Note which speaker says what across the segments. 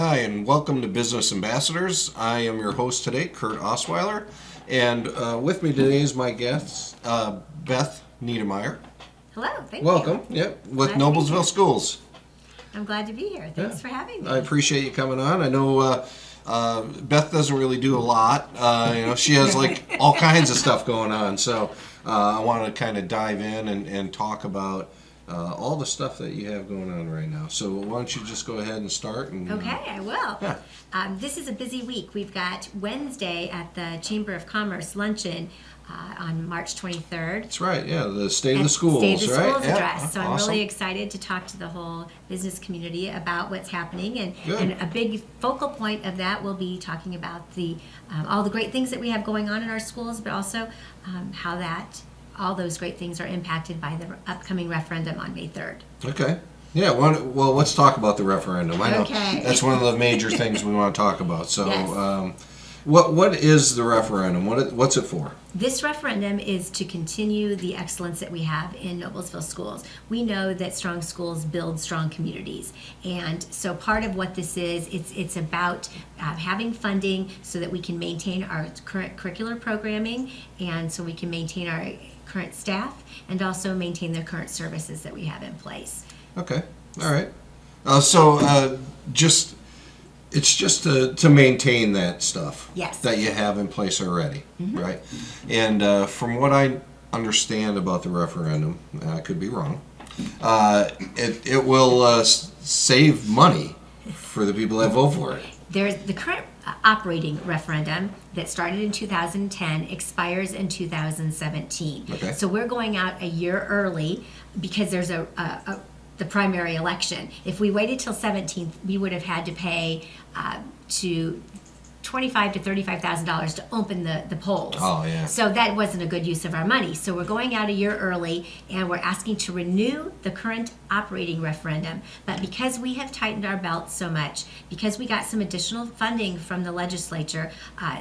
Speaker 1: Hi, and welcome to Business Ambassadors. I am your host today, Curt Osweiler, and with me today is my guest, Beth Niedermeyer.
Speaker 2: Hello, thank
Speaker 1: Welcome.
Speaker 2: you.
Speaker 1: Yep, with
Speaker 2: Glad to be
Speaker 1: Noblesville
Speaker 2: here.
Speaker 1: Schools.
Speaker 2: I'm glad to be here. Thanks
Speaker 1: Yeah.
Speaker 2: for having me.
Speaker 1: I appreciate you coming on. I know Beth doesn't really do a lot. She has like all kinds of stuff going on. So I want to kind of dive in and talk about all the stuff that you have going on right now. So why don't you just go ahead and start? And,
Speaker 2: Okay, I will.
Speaker 1: Yeah.
Speaker 2: This is a busy week. We've got Wednesday at the Chamber of Commerce luncheon on March 23rd.
Speaker 1: That's right. Yeah, the State of the
Speaker 2: And
Speaker 1: Schools,
Speaker 2: State of the
Speaker 1: right?
Speaker 2: Schools
Speaker 1: Yeah.
Speaker 2: address. So I'm
Speaker 1: Awesome.
Speaker 2: really excited to talk to the whole business community about what's happening.
Speaker 1: Good.
Speaker 2: And a big focal point of that will be talking about the all the great things that we have going on in our schools, but also how all those great things are impacted by the upcoming referendum on May 3rd.
Speaker 1: Okay. Yeah. Well, let's talk about the referendum. I know
Speaker 2: Okay.
Speaker 1: that's one of the major things we want to talk about. So,
Speaker 2: Yes.
Speaker 1: what is the referendum? What's it for?
Speaker 2: This referendum is to continue the excellence that we have in Noblesville schools. We know that strong schools build strong communities. And so part of what this is, it's about having funding so that we can maintain our current curricular programming and so we can maintain our current staff and also maintain the current services that we have in place.
Speaker 1: Okay. All right. It's just to maintain that stuff.
Speaker 2: Yes.
Speaker 1: That you have in place already,
Speaker 2: Mm-hmm.
Speaker 1: right? And from what I understand about the referendum, I could be wrong. It will save money for the people that vote for it.
Speaker 2: There's the current operating referendum that started in 2010 expires in 2017.
Speaker 1: Okay.
Speaker 2: So we're going out a year early because there's the primary election. If we waited till 17th, we would have had to pay to $25,000 to $35,000 to open the polls.
Speaker 1: Oh, yeah.
Speaker 2: So that wasn't a good use of our money. So we're going out a year early and we're asking to renew the current operating referendum. But because we have tightened our belts so much, because we got some additional funding from the legislature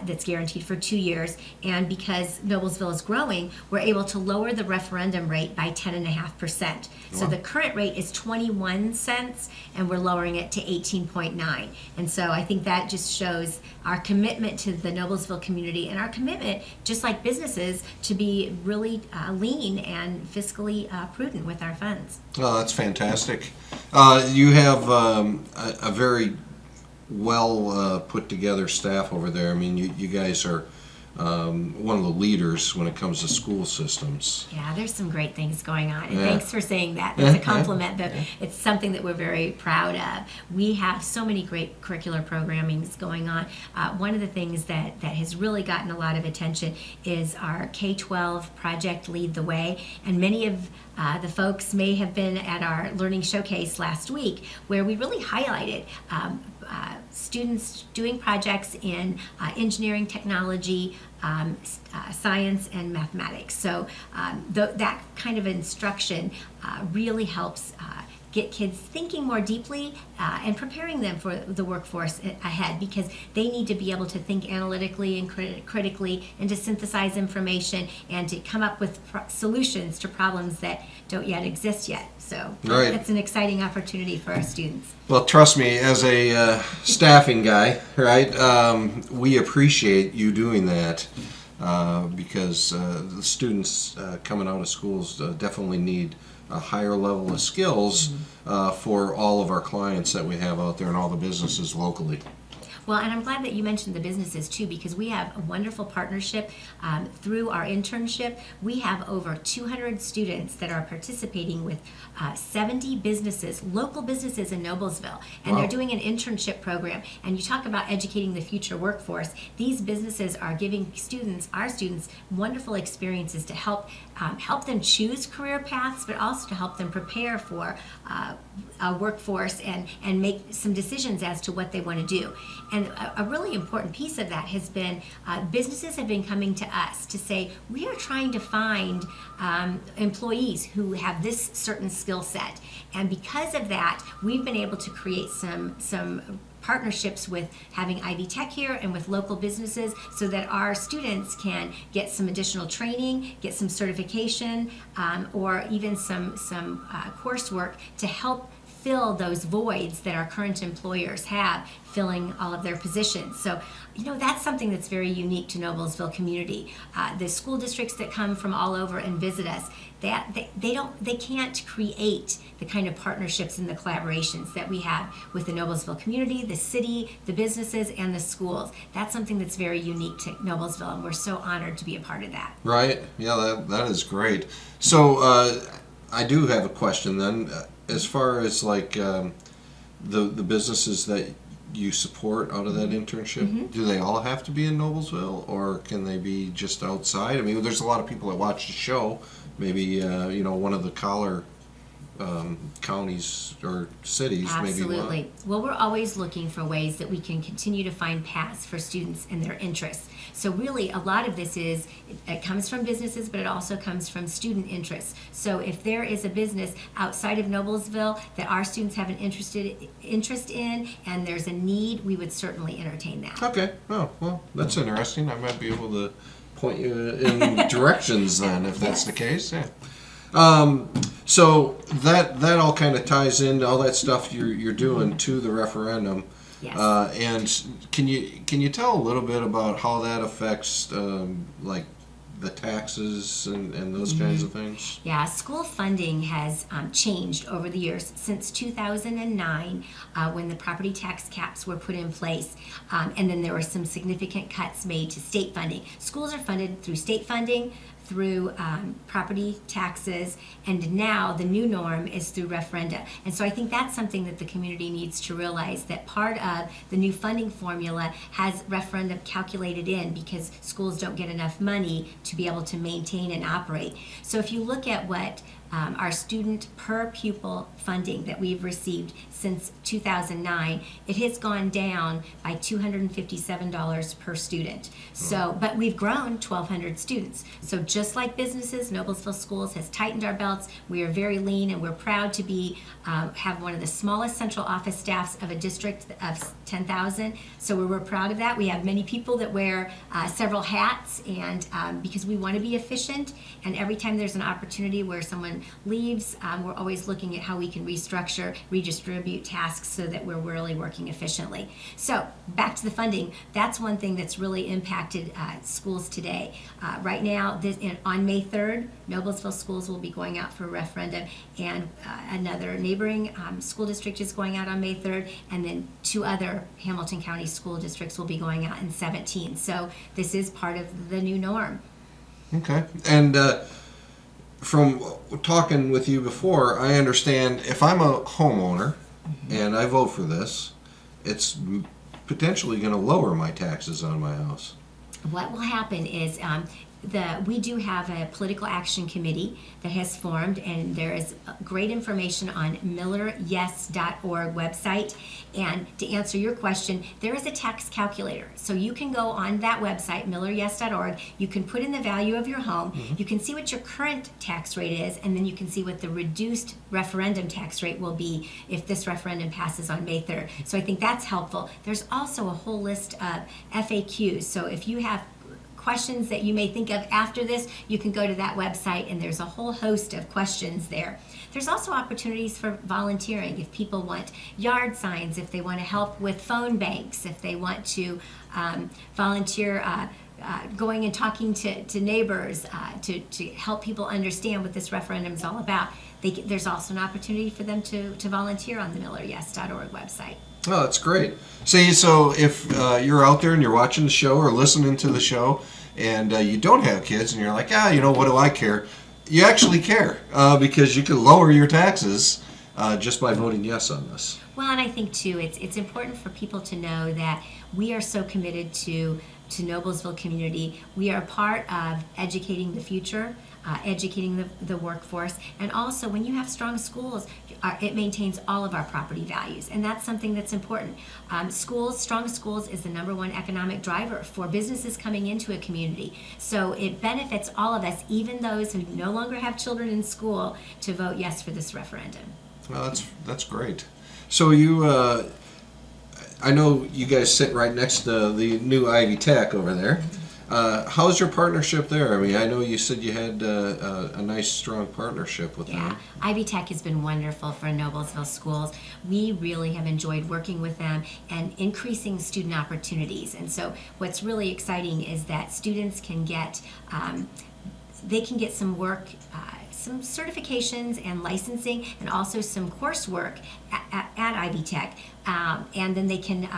Speaker 2: that's guaranteed for 2 years, and because Noblesville is growing, we're able to lower the referendum rate by 10.5%. So
Speaker 1: Wow.
Speaker 2: the current rate is 21 cents and we're lowering it to 18.9. And so I think that just shows our commitment to the Noblesville community and our commitment, just like businesses, to be really lean and fiscally prudent with our funds.
Speaker 1: Oh, that's fantastic. You have a very well put together staff over there. I mean, you guys are one of the leaders when it comes to school systems.
Speaker 2: Yeah, there's some great things going on, and
Speaker 1: Yeah.
Speaker 2: thanks for saying that. That's a
Speaker 1: Yeah.
Speaker 2: compliment. That it's something that we're very proud of. We have so many great curricular programmings going on. One of the things that has really gotten a lot of attention is our K-12 project Lead the Way, and many of the folks may have been at our Learning Showcase last week, where we really highlighted students doing projects in engineering, technology, science, and mathematics. So that kind of instruction really helps get kids thinking more deeply and preparing them for the workforce ahead, because they need to be able to think analytically and critically and to synthesize information and to come up with solutions to problems that don't yet exist yet. So
Speaker 1: Right.
Speaker 2: That's an exciting opportunity for our students.
Speaker 1: Well, trust me, as a staffing guy, right, we appreciate you doing that because the students coming out of schools definitely need a higher level of skills for all of our clients that we have out there and all the businesses locally.
Speaker 2: Well, and I'm glad that you mentioned the businesses too, because we have a wonderful partnership through our internship. We have over 200 students that are participating with 70 businesses, local businesses in Noblesville, and
Speaker 1: Wow.
Speaker 2: they're doing an internship program. And you talk about educating the future workforce. These businesses are giving our students, wonderful experiences to help them choose career paths, but also to help them prepare for a workforce and make some decisions as to what they want to do. And a really important piece of that has been businesses have been coming to us to say, we are trying to find employees who have this certain skill set. And because of that, we've been able to create some partnerships with having Ivy Tech here and with local businesses so that our students can get some additional training, get some certification, or even some coursework to help fill those voids that our current employers have filling all of their positions. So, that's something that's very unique to Noblesville community. The school districts that come from all over and visit us, they can't create the kind of partnerships and the collaborations that we have with the Noblesville community, the city, the businesses, and the schools. That's something that's very unique to Noblesville, and we're so honored to be a part of that.
Speaker 1: Right. Yeah, that is great. So I do have a question then. As far as like the businesses that you support out of that internship, do they all have to be in Noblesville, or can they be just outside? I mean, there's a lot of people that watch the show. Maybe one of the collar counties or cities.
Speaker 2: Absolutely.
Speaker 1: Maybe.
Speaker 2: Well, we're always looking for ways that we can continue to find paths for students and their interests. So really, a lot of this it comes from businesses, but it also comes from student interests. So if there is a business outside of Noblesville that our students have an interest in, and there's a need, we would certainly entertain that.
Speaker 1: Okay. Oh, well, that's interesting. I might be able to point you in directions then, if that's the case. Yeah. So that all kind of ties into all that stuff you're doing to the referendum.
Speaker 2: Yes.
Speaker 1: And can you tell a little bit about how that affects like the taxes and those kinds of things?
Speaker 2: Yeah, school funding has changed over the years since 2009 when the property tax caps were put in place, and then there were some significant cuts made to state funding. Schools are funded through state funding, through property taxes, and now the new norm is through referenda. And so I think that's something that the community needs to realize, that part of the new funding formula has referendum calculated in because schools don't get enough money to be able to maintain and operate. So if you look at what our student per pupil funding that we've received since 2009, it has gone down by $257 per student. So, but we've grown 1,200 students. So just like businesses, Noblesville Schools has tightened our belts. We are very lean, and we're proud to be have one of the smallest central office staffs of a district of 10,000. So we're proud of that. We have many people that wear several hats, and because we want to be efficient, and every time there's an opportunity where someone leaves, we're always looking at how we can restructure, redistribute tasks so that we're really working efficiently. So back to the funding, that's one thing that's really impacted schools today. Right now, on May 3rd, Noblesville Schools will be going out for a referendum, and another neighboring school district is going out on May 3rd, and then 2 other Hamilton County school districts will be going out in 17. So this is part of the new norm.
Speaker 1: Okay. And from talking with you before, I understand if I'm a homeowner and I vote for this, it's potentially going to lower my taxes on my house.
Speaker 2: What will happen is we do have a political action committee that has formed, and there is great information on MillerYes.org website. And to answer your question, there is a tax calculator. So you can go on that website, MillerYes.org. You can put in the value of your home. You can see what your current tax rate is, and then you can see what the reduced referendum tax rate will be if this referendum passes on May 3rd. So I think that's helpful. There's also a whole list of FAQs. So if you have questions that you may think of after this, you can go to that website, and there's a whole host of questions there. There's also opportunities for volunteering if people want yard signs, if they want to help with phone banks, if they want to volunteer going and talking to neighbors to help people understand what this referendum is all about. There's also an opportunity for them to volunteer on the MillerYes.org website.
Speaker 1: Oh, that's great. See, so if you're out there and you're watching the show or listening to the show, and you don't have kids, and you're like, what do I care? You actually care because you can lower your taxes just by voting yes on this. Well,
Speaker 2: and I think too, it's important for people to know that we are so committed to Noblesville community. We are part of educating the future, educating the workforce, and also when you have strong schools, it maintains all of our property values, and that's something that's important. Strong schools is the #1 economic driver for businesses coming into a community. So it benefits all of us, even those who no longer have children in school, to vote yes for this referendum.
Speaker 1: Well, that's great. So you, I know you guys sit right next to the new Ivy Tech over there. How's your partnership there? I mean, I know you said you had a nice, strong partnership with
Speaker 2: Yeah,
Speaker 1: them.
Speaker 2: Ivy Tech has been wonderful for Noblesville schools. We really have enjoyed working with them and increasing student opportunities. And so what's really exciting is that students can get, they can get some work, some certifications and licensing, and also some coursework at Ivy Tech. And then they can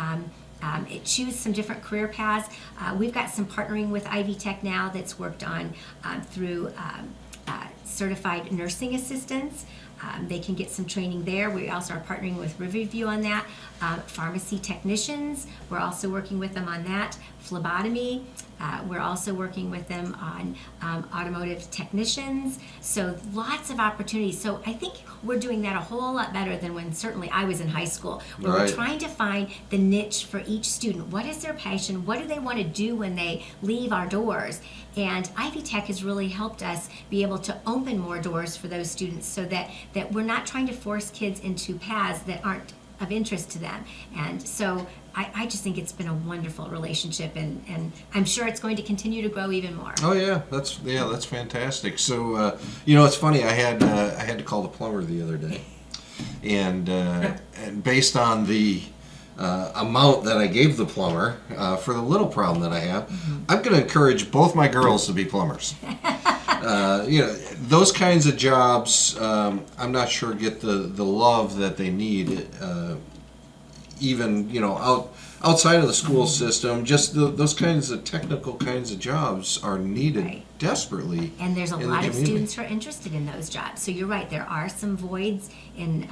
Speaker 2: choose some different career paths. We've got some partnering with Ivy Tech now that's worked on through certified nursing assistants. They can get some training there. We also are partnering with Riverview on that. Pharmacy technicians, we're also working with them on that. Phlebotomy, we're also working with them on automotive technicians. So lots of opportunities. So I think we're doing that a whole lot better than when certainly I was in high school, where
Speaker 1: Right.
Speaker 2: we're trying to find the niche for each student. What is their passion? What do they want to do when they leave our doors? And Ivy Tech has really helped us be able to open more doors for those students so that we're not trying to force kids into paths that aren't of interest to them. And so I just think it's been a wonderful relationship, and I'm sure it's going to continue to grow even more.
Speaker 1: Oh that's fantastic. So you know, it's funny. I had to call the plumber the other day, and based on the amount that I gave the plumber for the little problem that I have, I'm going to encourage both my girls to be plumbers. You know, those kinds of jobs, I'm not sure get the love that they need. Even, you know, outside of the school system, just those kinds of technical kinds of jobs are needed
Speaker 2: Right.
Speaker 1: desperately.
Speaker 2: And there's a
Speaker 1: in the
Speaker 2: lot of
Speaker 1: community.
Speaker 2: students who are interested in those jobs. So you're right, there are some voids in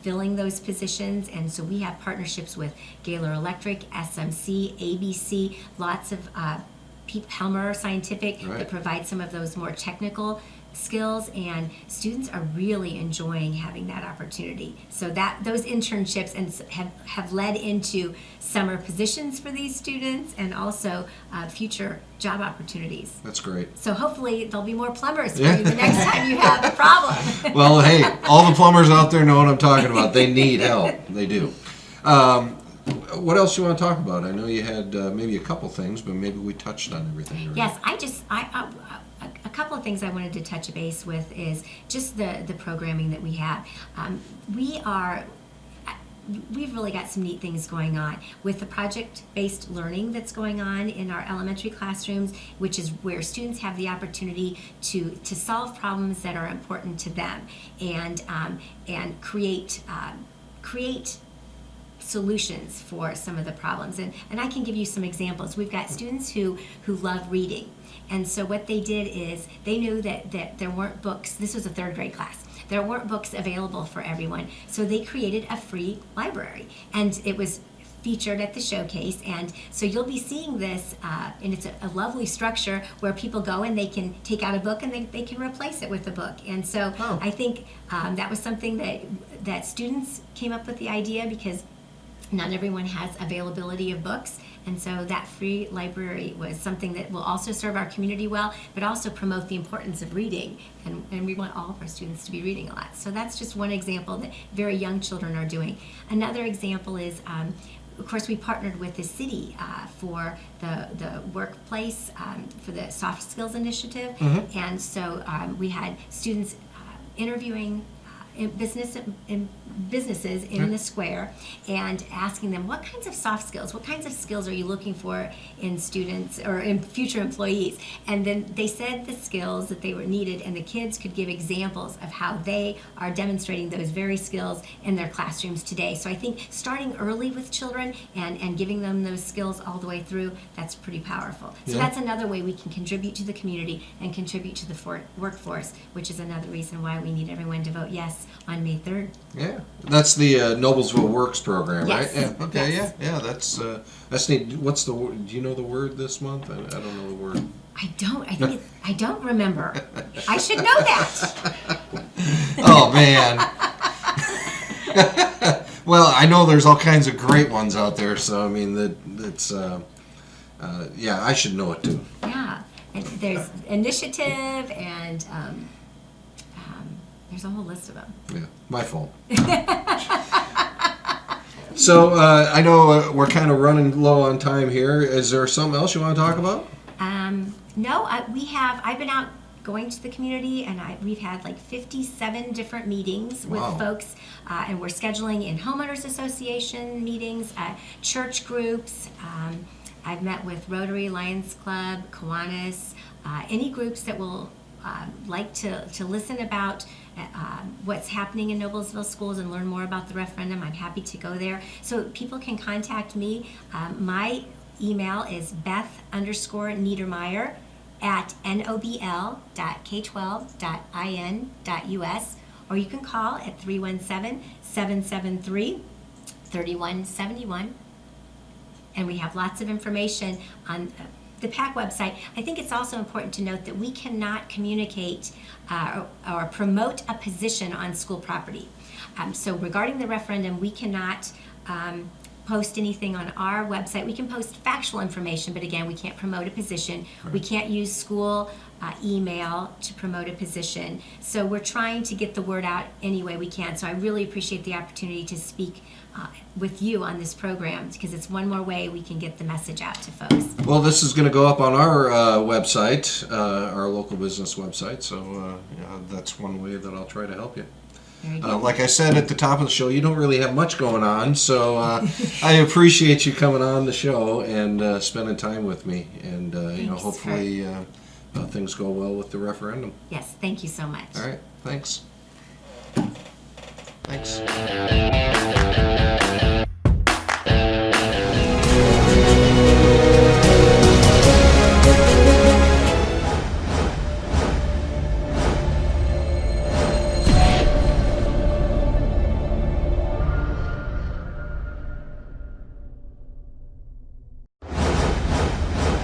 Speaker 2: filling those positions. And so we have partnerships with Gaylor Electric, SMC, ABC, lots of Helmer Scientific
Speaker 1: Right.
Speaker 2: that provide some of those more technical skills, and students are really enjoying having that opportunity. So that those internships have led into summer positions for these students, and also future job opportunities.
Speaker 1: That's great.
Speaker 2: So hopefully there'll be more plumbers for
Speaker 1: Yeah.
Speaker 2: you the next time you have a problem.
Speaker 1: Well, hey, all the plumbers out there know what I'm talking about. They need help. They do. What else you want to talk about? I know you had maybe a couple things, but maybe we touched on everything already.
Speaker 2: Yes, a couple of things I wanted to touch base with is just the programming that we have. We've really got some neat things going on with the project-based learning that's going on in our elementary classrooms, which is where students have the opportunity to solve problems that are important to them, and create solutions for some of the problems. And I can give you some examples. We've got students who love reading. And so what they did is they knew that there weren't books. This was a third grade class. There weren't books available for everyone. So they created a free library. And it was featured at the showcase. And so you'll be seeing this, and it's a lovely structure where people go and they can take out a book and they can replace it with a book. And so I think that was something that students came up with the idea, because not everyone has availability of books, and so that free library was something that will also serve our community well, but also promote the importance of reading, and we want all of our students to be reading a lot. So that's just one example that very young children are doing. Another example is, of course, we partnered with the city for the workplace, for the soft skills initiative, and so we had students interviewing businesses in the square and asking them, what kinds of soft skills, what kinds of skills are you looking for in students or in future employees? And then they said the skills that they were needed, and the kids could give examples of how they are demonstrating those very skills in their classrooms today. So I think starting early with children and giving them those skills all the way through, that's pretty powerful. So that's another way we can contribute to the community and contribute to the workforce, which is another reason why we need everyone to vote yes on May 3rd.
Speaker 1: Yeah, that's the Noblesville Works program,
Speaker 2: Yes.
Speaker 1: right? Yeah. Okay.
Speaker 2: Yes.
Speaker 1: Yeah. That's neat. What's the word? Do you know the word this month? I don't know the word.
Speaker 2: I don't. I think I don't remember. I should know that.
Speaker 1: Oh man. Well, I know there's all kinds of great ones out there, so I mean that's yeah, I should know it too.
Speaker 2: Yeah, and there's initiative, and there's a whole list of them.
Speaker 1: Yeah, my fault. So I know we're kind of running low on time here. Is there something else you want to talk about?
Speaker 2: No, I've been out going to the community, and we've had like 57 different meetings with
Speaker 1: Wow.
Speaker 2: folks, and we're scheduling in homeowners association meetings, church groups. I've met with Rotary, Lions Club, Kiwanis, any groups that will like to listen about what's happening in Noblesville schools and learn more about the referendum. I'm happy to go there. So people can contact me. My email is Beth_Niedermeyer at nobl.k12.in.us, or you can call at 317-773-3171. And we have lots of information on the PAC website. I think it's also important to note that we cannot communicate or promote a position on school property. So regarding the referendum, we cannot post anything on our website. We can post factual information, but again, we can't promote a position. Right. We can't use school email to promote a position. So we're trying to get the word out any way we can. So I really appreciate the opportunity to speak with you on this program, because it's one more way we can get the message out to folks.
Speaker 1: Well, this is going to go up on our website, our local business website, so that's one way that I'll try to help you. Like I said at the top of the show, you don't really have much going on, so I appreciate you coming on the show and spending time with me, and
Speaker 2: Thanks,
Speaker 1: hopefully things go well with the referendum.
Speaker 2: Yes, thank you so much.
Speaker 1: All right, thanks. Thanks.